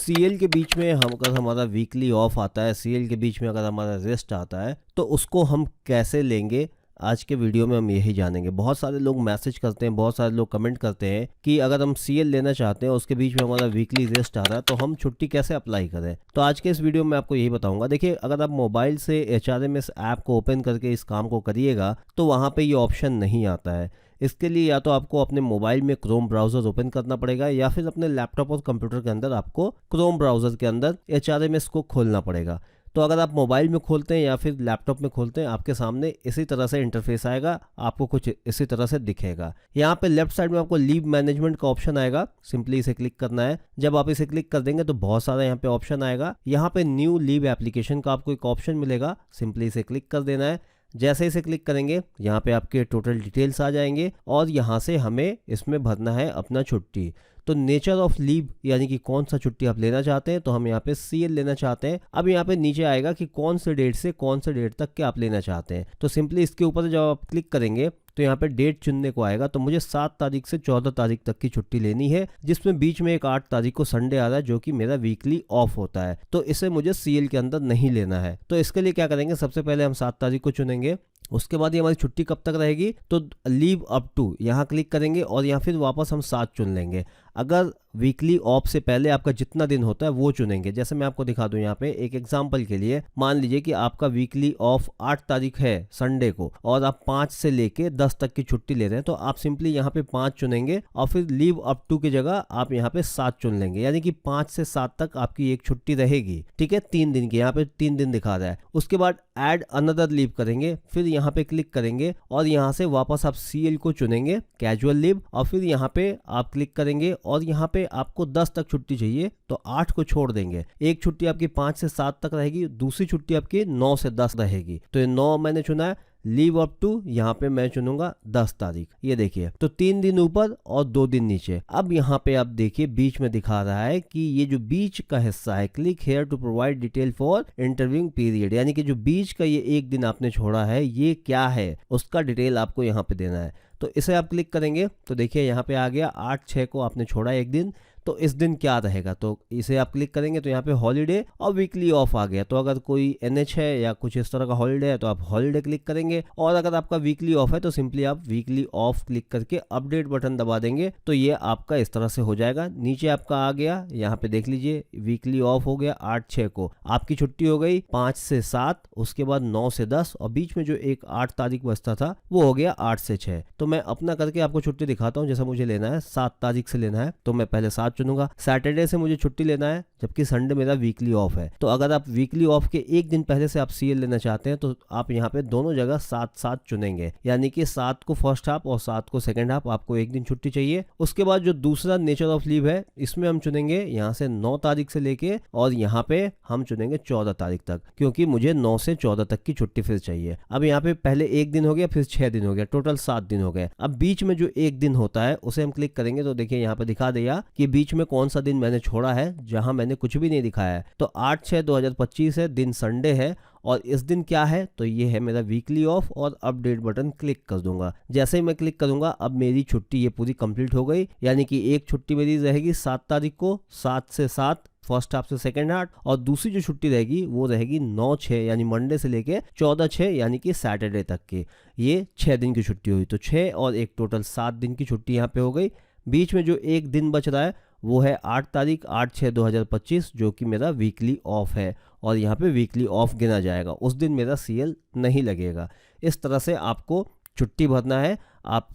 CL के बीच में हम अगर हमारा वीकली ऑफ आता है, सीएल के बीच में अगर हमारा रेस्ट आता है तो उसको हम कैसे लेंगे, आज के वीडियो में हम यही जानेंगे। बहुत सारे लोग मैसेज करते हैं, बहुत सारे लोग कमेंट करते हैं कि अगर हम सीएल लेना चाहते हैं, उसके बीच में हमारा वीकली रेस्ट आ रहा है तो हम छुट्टी कैसे अप्लाई करें। तो आज के इस वीडियो में आपको यही बताऊंगा। देखिए, अगर आप मोबाइल से HRMS ऐप को ओपन करके इस काम को करिएगा तो वहाँ पे ये ऑप्शन नहीं आता है। इसके लिए या तो आपको अपने मोबाइल में क्रोम ब्राउज़र ओपन करना पड़ेगा या फिर अपने लैपटॉप और कंप्यूटर के अंदर आपको क्रोम ब्राउज़र के अंदर HRMS को खोलना पड़ेगा। तो अगर आप मोबाइल में खोलते हैं या फिर लैपटॉप में खोलते हैं, आपके सामने इसी तरह से इंटरफेस आएगा, आपको कुछ इसी तरह से दिखेगा। यहाँ पे लेफ्ट साइड में आपको लीव मैनेजमेंट का ऑप्शन आएगा, सिंपली इसे क्लिक करना है। जब आप इसे क्लिक कर देंगे तो बहुत सारा यहाँ पे ऑप्शन आएगा। यहाँ पे न्यू लीव एप्लीकेशन का आपको एक ऑप्शन मिलेगा, सिंपली इसे क्लिक कर देना है। जैसे इसे क्लिक करेंगे यहाँ पे आपके टोटल डिटेल्स आ जाएंगे और यहाँ से हमें इसमें भरना है अपना छुट्टी। तो नेचर ऑफ लीव यानी कि कौन सा छुट्टी आप लेना चाहते हैं, तो हम यहाँ पे सीएल लेना चाहते हैं। अब यहाँ पे नीचे आएगा कि कौन से डेट से कौन से डेट तक के आप लेना चाहते हैं। तो सिंपली इसके ऊपर जब आप क्लिक करेंगे तो यहाँ पे डेट चुनने को आएगा। तो मुझे 7 तारीख से 14 तारीख तक की छुट्टी लेनी है, जिसमें बीच में एक 8 तारीख को संडे आ रहा है जो कि मेरा वीकली ऑफ होता है। तो इसे मुझे सीएल के अंदर नहीं लेना है। तो इसके लिए क्या करेंगे, सबसे पहले हम 7 तारीख को चुनेंगे। उसके बाद ये हमारी छुट्टी कब तक रहेगी, तो लीव अप टू यहाँ क्लिक करेंगे और यहाँ फिर वापस हम 7 चुन लेंगे। अगर वीकली ऑफ से पहले आपका जितना दिन होता है वो चुनेंगे। जैसे मैं आपको दिखा दूं, यहाँ पे एक एग्जांपल के लिए मान लीजिए कि आपका वीकली ऑफ 8 तारीख है संडे को और आप 5 से लेके 10 तक की छुट्टी ले रहे हैं, तो आप सिंपली यहाँ पे 5 चुनेंगे और फिर लीव अप टू की जगह आप यहाँ पे 7 चुन लेंगे। यानी कि 5 से 7 तक आपकी एक छुट्टी रहेगी, ठीक है, 3 दिन की। यहाँ पे 3 दिन दिखा रहा है। उसके बाद ऐड अनदर लीव करेंगे, फिर यहाँ पे क्लिक करेंगे और यहाँ से वापस आप सीएल को चुनेंगे, कैजुअल लीव, और फिर यहाँ पे आप क्लिक करेंगे और यहाँ पे आपको 10 तक छुट्टी चाहिए तो 8 को छोड़ देंगे। एक छुट्टी आपकी 5 से 7 तक रहेगी, दूसरी छुट्टी आपकी 9 से 10 रहेगी। तो ये 9 मैंने चुना है। लीव अप टू यहाँ पे मैं चुनूंगा 10 तारीख। ये देखिए, तो 3 दिन ऊपर और 2 दिन नीचे। अब यहाँ पे आप देखिए बीच में दिखा रहा है कि ये जो बीच का हिस्सा है, click here to provide detail for interviewing period, यानी कि जो बीच का ये एक दिन आपने छोड़ा है ये क्या है उसका डिटेल आपको यहाँ पे देना है। तो इसे आप क्लिक करेंगे तो देखिए यहाँ पे आ गया 8/6 को आपने छोड़ा एक दिन, तो इस दिन क्या रहेगा। तो इसे आप क्लिक करेंगे तो यहाँ पे हॉलीडे और वीकली ऑफ आ गया। तो अगर कोई NH है या कुछ इस तरह का हॉलीडे है तो आप हॉलीडे क्लिक करेंगे, और अगर आपका वीकली ऑफ है तो सिंपली आप वीकली ऑफ क्लिक करके अपडेट बटन दबा देंगे तो ये आपका इस तरह से हो जाएगा। नीचे आपका आ गया, यहाँ पे देख लीजिए वीकली ऑफ हो गया 8/6 को, आपकी छुट्टी हो गई 5 से 7, उसके बाद 9 से 10 और बीच में जो एक 8 तारीख बचता था वो हो गया 8 से 6। तो मैं अपना करके आपको छुट्टी दिखाता हूँ। जैसा मुझे लेना है 7 तारीख से लेना है तो मैं पहले 7 चुनूंगा। सैटरडे से मुझे छुट्टी लेना है जबकि संडे मेरा वीकली ऑफ है। तो अगर आप वीकली ऑफ के एक दिन पहले से आप सीएल लेना चाहते हैं तो आप यहाँ पे दोनों जगह 7/7 चुनेंगे, यानी कि 7 को फर्स्ट हाफ और 7 को सेकंड हाफ, आपको एक दिन छुट्टी चाहिए। उसके बाद जो दूसरा नेचर ऑफ लीव है इसमें हम चुनेंगे यहाँ से 9 तारीख से लेके और यहाँ पे हम चुनेंगे 14 तारीख तक, क्योंकि मुझे 9 से 14 तक की छुट्टी फिर चाहिए। अब यहाँ पे पहले एक दिन हो गया, फिर 6 दिन हो गया, टोटल 7 दिन हो गए। अब बीच में जो एक दिन होता है उसे हम क्लिक करेंगे तो देखिए यहाँ पे दिखा दिया कि बीच में कौन सा दिन मैंने छोड़ा है, जहां मैंने कुछ भी नहीं दिखाया है। तो 8/6/2025 है, दिन संडे है और इस दिन क्या है, तो ये है मेरा वीकली ऑफ और अपडेट बटन क्लिक कर दूंगा। जैसे ही मैं क्लिक करूंगा अब मेरी छुट्टी ये पूरी कंप्लीट हो गई, यानी कि एक छुट्टी मेरी रहेगी 7 तारीख को 7 से 7 फर्स्ट हाफ से सेकंड हाफ, और दूसरी जो छुट्टी रहेगी वो रहेगी 9/6 यानी मंडे से लेके 14/6 यानी कि सैटरडे तक की। ये 6 दिन की छुट्टी हुई, तो 6 और एक टोटल 7 दिन की छुट्टी यहाँ पे हो गई। बीच में जो एक दिन बच रहा है वो है 8 तारीख 8/6/2025 जो कि मेरा वीकली ऑफ है और यहाँ पे वीकली ऑफ गिना जाएगा, उस दिन मेरा सीएल नहीं लगेगा। इस तरह से आपको छुट्टी भरना है। आप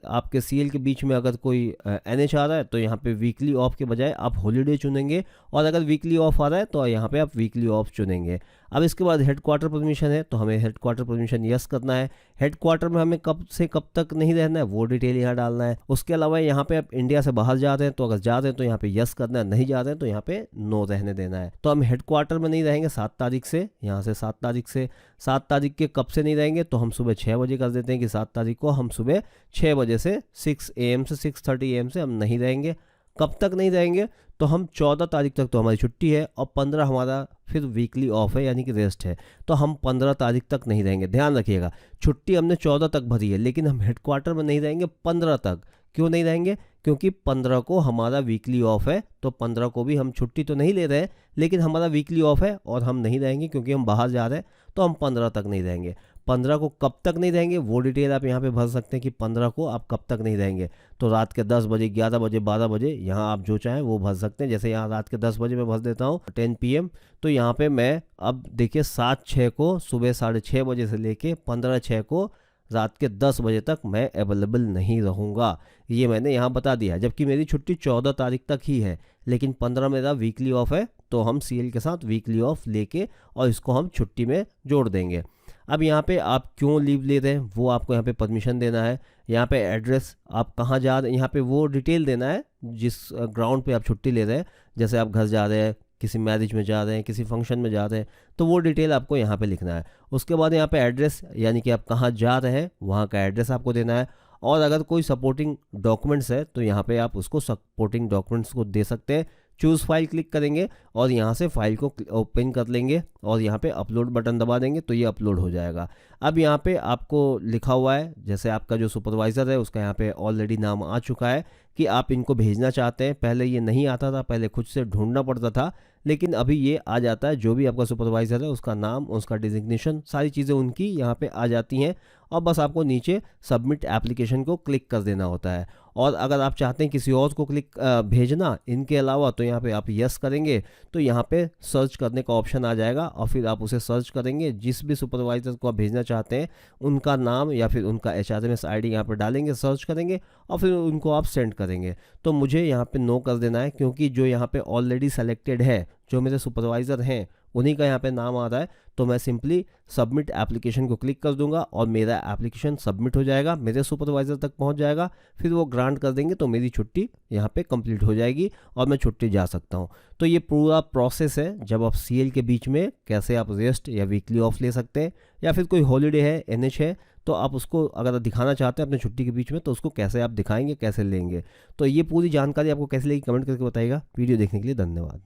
आपके सीएल के बीच में अगर कोई NH आ रहा है तो यहाँ पे वीकली ऑफ के बजाय आप हॉलीडे चुनेंगे, और अगर वीकली ऑफ आ रहा है तो यहाँ पे आप वीकली ऑफ चुनेंगे। अब इसके बाद हेडक्वार्टर परमिशन है तो हमें हेडक्वार्टर परमिशन यस करना है। हेडक्वार्टर में हमें कब से कब तक नहीं रहना है वो डिटेल यहाँ डालना है। उसके अलावा यहाँ पे आप इंडिया से बाहर जा रहे हैं तो अगर जा रहे हैं तो यहाँ पे यस करना है, नहीं जा रहे हैं तो यहाँ पे नो रहने देना है। तो हम हेडक्वार्टर में नहीं रहेंगे 7 तारीख से, यहाँ से 7 तारीख से। 7 तारीख के कब से नहीं रहेंगे, तो हम सुबह 6 बजे कर देते हैं कि 7 तारीख को हम सुबह 6 बजे से 6 AM से 6:30 AM से हम नहीं रहेंगे। कब तक नहीं रहेंगे, तो हम 14 तारीख तक तो हमारी छुट्टी है और 15 हमारा फिर वीकली ऑफ है यानी कि रेस्ट है, तो हम 15 तारीख तक नहीं रहेंगे। ध्यान रखिएगा, छुट्टी हमने 14 तक भरी है लेकिन हम हेडक्वार्टर में नहीं रहेंगे 15 तक। क्यों नहीं रहेंगे? क्योंकि 15 को हमारा वीकली ऑफ है, तो 15 को भी हम छुट्टी तो नहीं ले रहे हैं लेकिन हमारा वीकली ऑफ है और हम नहीं रहेंगे क्योंकि हम बाहर जा रहे हैं, तो हम 15 तक नहीं रहेंगे। 15 को कब तक नहीं रहेंगे वो डिटेल आप यहाँ पे भर सकते हैं कि 15 को आप कब तक नहीं रहेंगे। तो रात के 10 बजे, 11 बजे, 12 बजे, यहाँ आप जो चाहें वो भर सकते हैं। जैसे यहाँ रात के 10 बजे मैं भर देता हूँ 10 PM, तो यहाँ पे मैं अब देखिए 7/6 को सुबह 6:30 बजे से लेके 15/6 को रात के 10 बजे तक मैं अवेलेबल नहीं रहूँगा, ये मैंने यहाँ बता दिया। जबकि मेरी छुट्टी 14 तारीख तक ही है लेकिन 15 मेरा वीकली ऑफ है, तो हम CL के साथ वीकली ऑफ लेके और इसको हम छुट्टी में जोड़ देंगे। अब यहाँ पे आप क्यों लीव ले रहे हैं वो आपको यहाँ पे परमिशन देना है। यहाँ पे एड्रेस, आप कहाँ जा रहे हैं यहाँ पे वो डिटेल देना है जिस ग्राउंड पे आप छुट्टी ले रहे हैं। जैसे आप घर जा रहे हैं, किसी मैरिज में जा रहे हैं, किसी फंक्शन में जा रहे हैं, तो वो डिटेल आपको यहाँ पे लिखना है। उसके बाद यहाँ पे एड्रेस यानी कि आप कहाँ जा रहे हैं वहाँ का एड्रेस आपको देना है। और अगर कोई सपोर्टिंग डॉक्यूमेंट्स है तो यहाँ पे आप उसको सपोर्टिंग डॉक्यूमेंट्स को दे सकते हैं। चूज़ फाइल क्लिक करेंगे और यहाँ से फाइल को ओपन कर लेंगे और यहाँ पे अपलोड बटन दबा देंगे तो ये अपलोड हो जाएगा। अब यहाँ पे आपको लिखा हुआ है, जैसे आपका जो सुपरवाइज़र है उसका यहाँ पे ऑलरेडी नाम आ चुका है कि आप इनको भेजना चाहते हैं। पहले ये नहीं आता था, पहले खुद से ढूंढना पड़ता था, लेकिन अभी ये आ जाता है। जो भी आपका सुपरवाइज़र है उसका नाम, उसका डिजिग्नेशन, सारी चीज़ें उनकी यहाँ पे आ जाती हैं और बस आपको नीचे सबमिट एप्लीकेशन को क्लिक कर देना होता है। और अगर आप चाहते हैं किसी और को भेजना इनके अलावा, तो यहाँ पे आप यस करेंगे तो यहाँ पे सर्च करने का ऑप्शन आ जाएगा और फिर आप उसे सर्च करेंगे। जिस भी सुपरवाइज़र को आप भेजना चाहते हैं उनका नाम या फिर उनका HRMS ID यहाँ पे डालेंगे, सर्च करेंगे और फिर उनको आप सेंड करेंगे। तो मुझे यहाँ पे नो कर देना है क्योंकि जो यहाँ पे ऑलरेडी सेलेक्टेड है, जो मेरे सुपरवाइज़र हैं उन्हीं का यहाँ पे नाम आ रहा है, तो मैं सिंपली सबमिट एप्लीकेशन को क्लिक कर दूंगा और मेरा एप्लीकेशन सबमिट हो जाएगा, मेरे सुपरवाइज़र तक पहुँच जाएगा। फिर वो ग्रांट कर देंगे तो मेरी छुट्टी यहाँ पे कंप्लीट हो जाएगी और मैं छुट्टी जा सकता हूँ। तो ये पूरा प्रोसेस है जब आप CL के बीच में कैसे आप रेस्ट या वीकली ऑफ ले सकते हैं, या फिर कोई हॉलीडे है, NH है, तो आप उसको अगर दिखाना चाहते हैं अपने छुट्टी के बीच में तो उसको कैसे आप दिखाएंगे, कैसे लेंगे। तो ये पूरी जानकारी आपको कैसे लगी कमेंट करके बताइएगा। वीडियो देखने के लिए धन्यवाद।